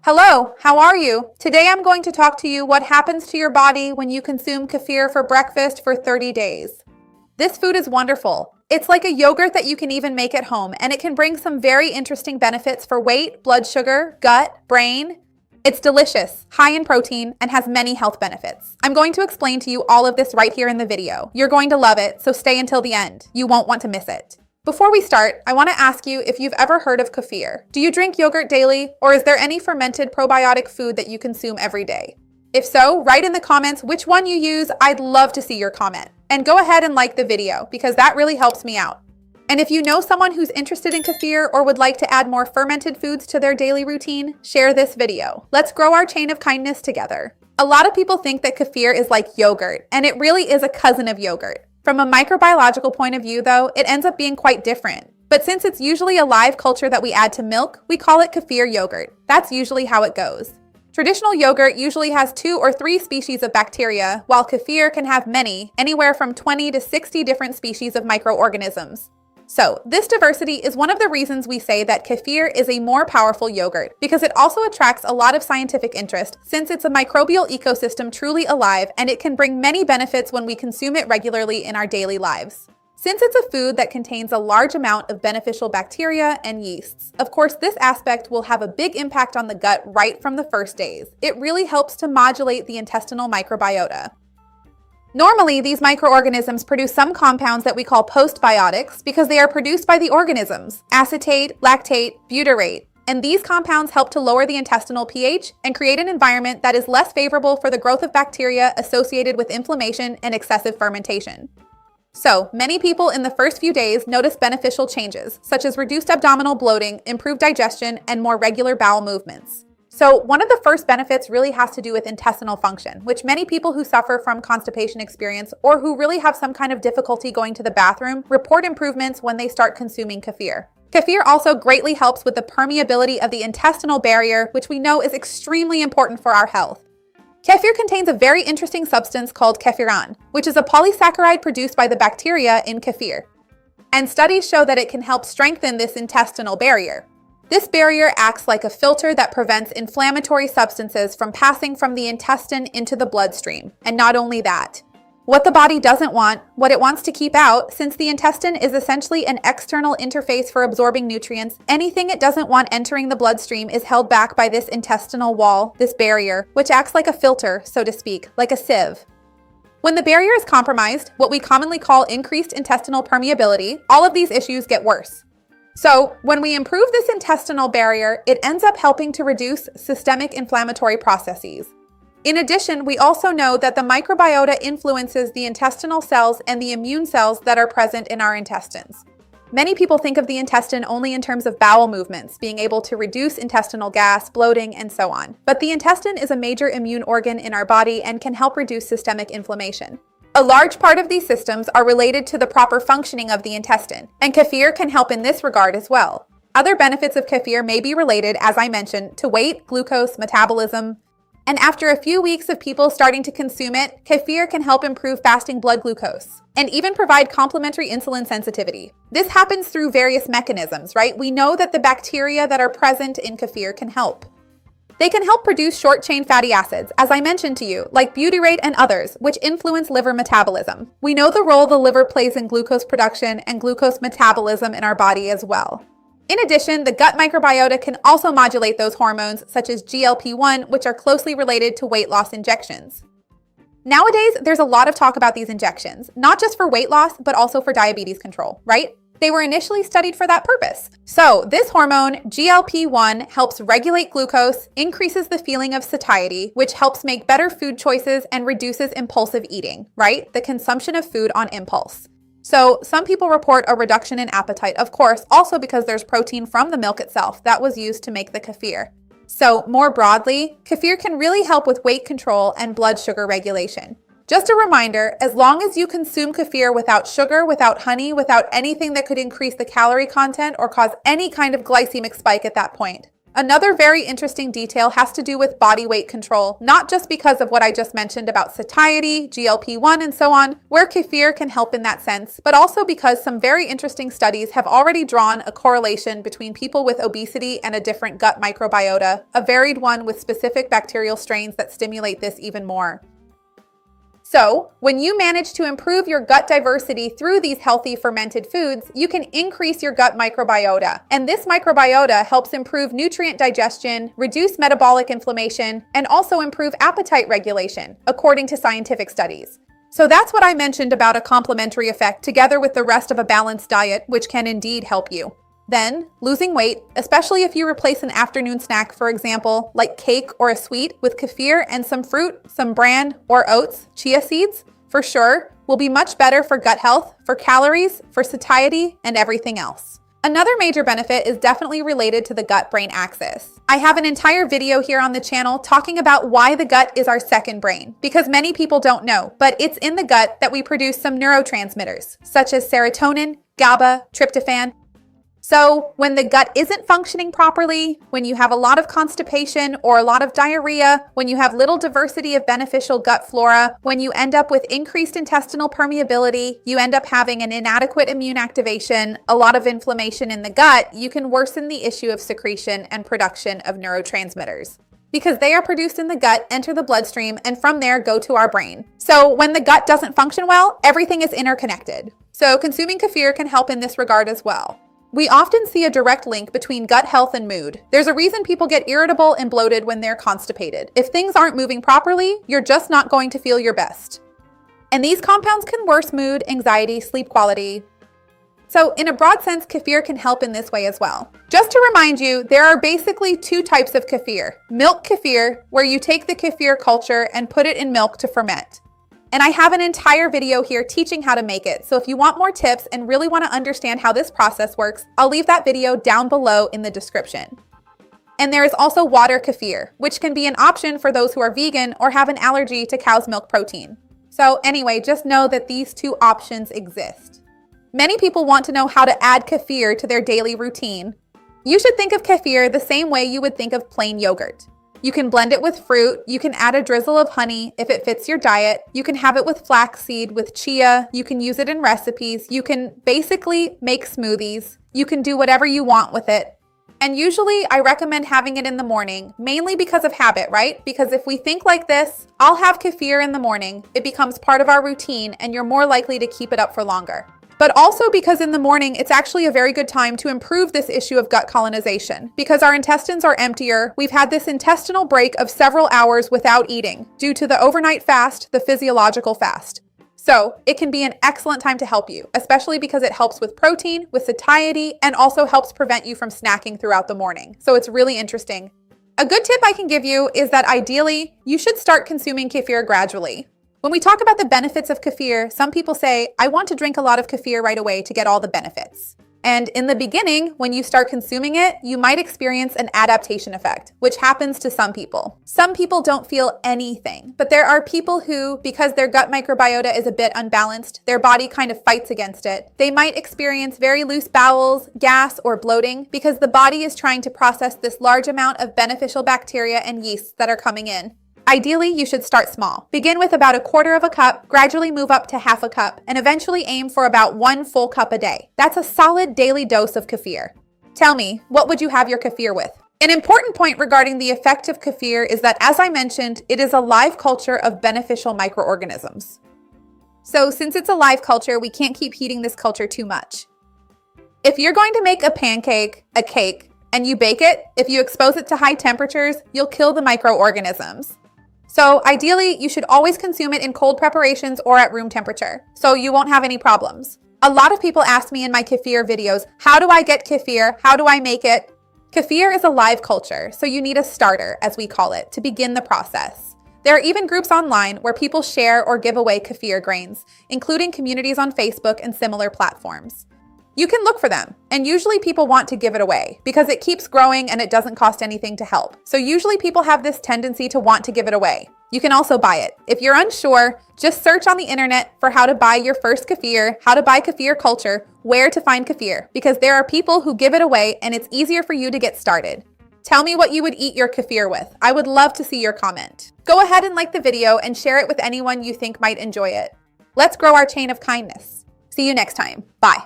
Hello, how are you? Today I'm going to talk to you what happens to your body when you consume kefir for breakfast for 30 days. This food is wonderful. It's like a yogurt that you can even make at home, and it can bring some very interesting benefits for weight, blood sugar, gut, brain. It's delicious, high in protein, and has many health benefits. I'm going to explain to you all of this right here in the video. You're going to love it, so stay until the end. You won't want to miss it. Before we start, I want to ask you if you've ever heard of kefir. Do you drink yogurt daily, or is there any fermented probiotic food that you consume every day? If so, write in the comments which one you use. I'd love to see your comment. And go ahead and like the video, because that really helps me out. And if you know someone who's interested in kefir or would like to add more fermented foods to their daily routine, share this video. Let's grow our chain of kindness together. A lot of people think that kefir is like yogurt, and it really is a cousin of yogurt. From a microbiological point of view, though, it ends up being quite different. But since it's usually a live culture that we add to milk, we call it kefir yogurt. That's usually how it goes. Traditional yogurt usually has 2 or 3 species of bacteria, while kefir can have many, anywhere from 20 to 60 different species of microorganisms. So, this diversity is one of the reasons we say that kefir is a more powerful yogurt, because it also attracts a lot of scientific interest since it's a microbial ecosystem truly alive, and it can bring many benefits when we consume it regularly in our daily lives. Since it's a food that contains a large amount of beneficial bacteria and yeasts, of course this aspect will have a big impact on the gut right from the first days. It really helps to modulate the intestinal microbiota. Normally, these microorganisms produce some compounds that we call postbiotics because they are produced by the organisms: acetate, lactate, butyrate. And these compounds help to lower the intestinal pH and create an environment that is less favorable for the growth of bacteria associated with inflammation and excessive fermentation. So, many people in the first few days notice beneficial changes, such as reduced abdominal bloating, improved digestion, and more regular bowel movements. So one of the first benefits really has to do with intestinal function, which many people who suffer from constipation experience or who really have some kind of difficulty going to the bathroom report improvements when they start consuming kefir. Kefir also greatly helps with the permeability of the intestinal barrier, which we know is extremely important for our health. Kefir contains a very interesting substance called kefiran, which is a polysaccharide produced by the bacteria in kefir. And studies show that it can help strengthen this intestinal barrier. This barrier acts like a filter that prevents inflammatory substances from passing from the intestine into the bloodstream. And not only that, what the body doesn't want, what it wants to keep out, since the intestine is essentially an external interface for absorbing nutrients, anything it doesn't want entering the bloodstream is held back by this intestinal wall, this barrier, which acts like a filter, so to speak, like a sieve. When the barrier is compromised, what we commonly call increased intestinal permeability, all of these issues get worse. So, when we improve this intestinal barrier, it ends up helping to reduce systemic inflammatory processes. In addition, we also know that the microbiota influences the intestinal cells and the immune cells that are present in our intestines. Many people think of the intestine only in terms of bowel movements, being able to reduce intestinal gas, bloating, and so on. But the intestine is a major immune organ in our body and can help reduce systemic inflammation. A large part of these systems are related to the proper functioning of the intestine, and kefir can help in this regard as well. Other benefits of kefir may be related, as I mentioned, to weight, glucose, metabolism. And after a few weeks of people starting to consume it, kefir can help improve fasting blood glucose and even provide complementary insulin sensitivity. This happens through various mechanisms, right? We know that the bacteria that are present in kefir can help. They can help produce short-chain fatty acids, as I mentioned to you, like butyrate and others, which influence liver metabolism. We know the role the liver plays in glucose production and glucose metabolism in our body as well. In addition, the gut microbiota can also modulate those hormones, such as GLP-1, which are closely related to weight loss injections. Nowadays, there's a lot of talk about these injections, not just for weight loss, but also for diabetes control, right? They were initially studied for that purpose. So this hormone, GLP-1, helps regulate glucose, increases the feeling of satiety, which helps make better food choices and reduces impulsive eating, right? The consumption of food on impulse. So some people report a reduction in appetite, of course, also because there's protein from the milk itself that was used to make the kefir. So more broadly, kefir can really help with weight control and blood sugar regulation. Just a reminder, as long as you consume kefir without sugar, without honey, without anything that could increase the calorie content or cause any kind of glycemic spike at that point, Another very interesting detail has to do with body weight control, not just because of what I just mentioned about satiety, GLP-1, and so on, where kefir can help in that sense, but also because some very interesting studies have already drawn a correlation between people with obesity and a different gut microbiota, a varied one with specific bacterial strains that stimulate this even more. So, when you manage to improve your gut diversity through these healthy fermented foods, you can increase your gut microbiota. And this microbiota helps improve nutrient digestion, reduce metabolic inflammation, and also improve appetite regulation, according to scientific studies. So that's what I mentioned about a complementary effect together with the rest of a balanced diet, which can indeed help you. Then, losing weight, especially if you replace an afternoon snack, for example, like cake or a sweet, with kefir and some fruit, some bran or oats, chia seeds, for sure, will be much better for gut health, for calories, for satiety, and everything else. Another major benefit is definitely related to the gut-brain axis. I have an entire video here on the channel talking about why the gut is our second brain, because many people don't know, but it's in the gut that we produce some neurotransmitters, such as serotonin, GABA, tryptophan. So when the gut isn't functioning properly, when you have a lot of constipation or a lot of diarrhea, when you have little diversity of beneficial gut flora, when you end up with increased intestinal permeability, you end up having an inadequate immune activation, a lot of inflammation in the gut, you can worsen the issue of secretion and production of neurotransmitters. Because they are produced in the gut, enter the bloodstream, and from there go to our brain. So when the gut doesn't function well, everything is interconnected. So consuming kefir can help in this regard as well. We often see a direct link between gut health and mood. There's a reason people get irritable and bloated when they're constipated. If things aren't moving properly, you're just not going to feel your best. And these compounds can worsen mood, anxiety, sleep quality. So in a broad sense, kefir can help in this way as well. Just to remind you, there are basically two types of kefir. Milk kefir, where you take the kefir culture and put it in milk to ferment. And I have an entire video here teaching how to make it. So if you want more tips and really want to understand how this process works, I'll leave that video down below in the description. And there is also water kefir, which can be an option for those who are vegan or have an allergy to cow's milk protein. So anyway, just know that these two options exist. Many people want to know how to add kefir to their daily routine. You should think of kefir the same way you would think of plain yogurt. You can blend it with fruit, you can add a drizzle of honey if it fits your diet, you can have it with flaxseed, with chia, you can use it in recipes, you can basically make smoothies, you can do whatever you want with it. And usually I recommend having it in the morning, mainly because of habit, right? Because if we think like this, I'll have kefir in the morning, it becomes part of our routine and you're more likely to keep it up for longer. But also because in the morning, it's actually a very good time to improve this issue of gut colonization. Because our intestines are emptier, we've had this intestinal break of several hours without eating due to the overnight fast, the physiological fast. So it can be an excellent time to help you, especially because it helps with protein, with satiety, and also helps prevent you from snacking throughout the morning. So it's really interesting. A good tip I can give you is that ideally, you should start consuming kefir gradually. When we talk about the benefits of kefir, some people say, I want to drink a lot of kefir right away to get all the benefits. And in the beginning, when you start consuming it, you might experience an adaptation effect, which happens to some people. Some people don't feel anything, but there are people who, because their gut microbiota is a bit unbalanced, their body kind of fights against it. They might experience very loose bowels, gas, or bloating because the body is trying to process this large amount of beneficial bacteria and yeasts that are coming in. Ideally, you should start small. Begin with about 1/4 of a cup, gradually move up to 1/2 cup, and eventually aim for about 1 full cup a day. That's a solid daily dose of kefir. Tell me, what would you have your kefir with? An important point regarding the effect of kefir is that, as I mentioned, it is a live culture of beneficial microorganisms. So since it's a live culture, we can't keep heating this culture too much. If you're going to make a pancake, a cake, and you bake it, if you expose it to high temperatures, you'll kill the microorganisms. So ideally, you should always consume it in cold preparations or at room temperature, so you won't have any problems. A lot of people ask me in my kefir videos, how do I get kefir? How do I make it? Kefir is a live culture, so you need a starter, as we call it, to begin the process. There are even groups online where people share or give away kefir grains, including communities on Facebook and similar platforms. You can look for them, and usually people want to give it away because it keeps growing and it doesn't cost anything to help. So usually people have this tendency to want to give it away. You can also buy it. If you're unsure, just search on the internet for how to buy your first kefir, how to buy kefir culture, where to find kefir, because there are people who give it away and it's easier for you to get started. Tell me what you would eat your kefir with. I would love to see your comment. Go ahead and like the video and share it with anyone you think might enjoy it. Let's grow our chain of kindness. See you next time. Bye.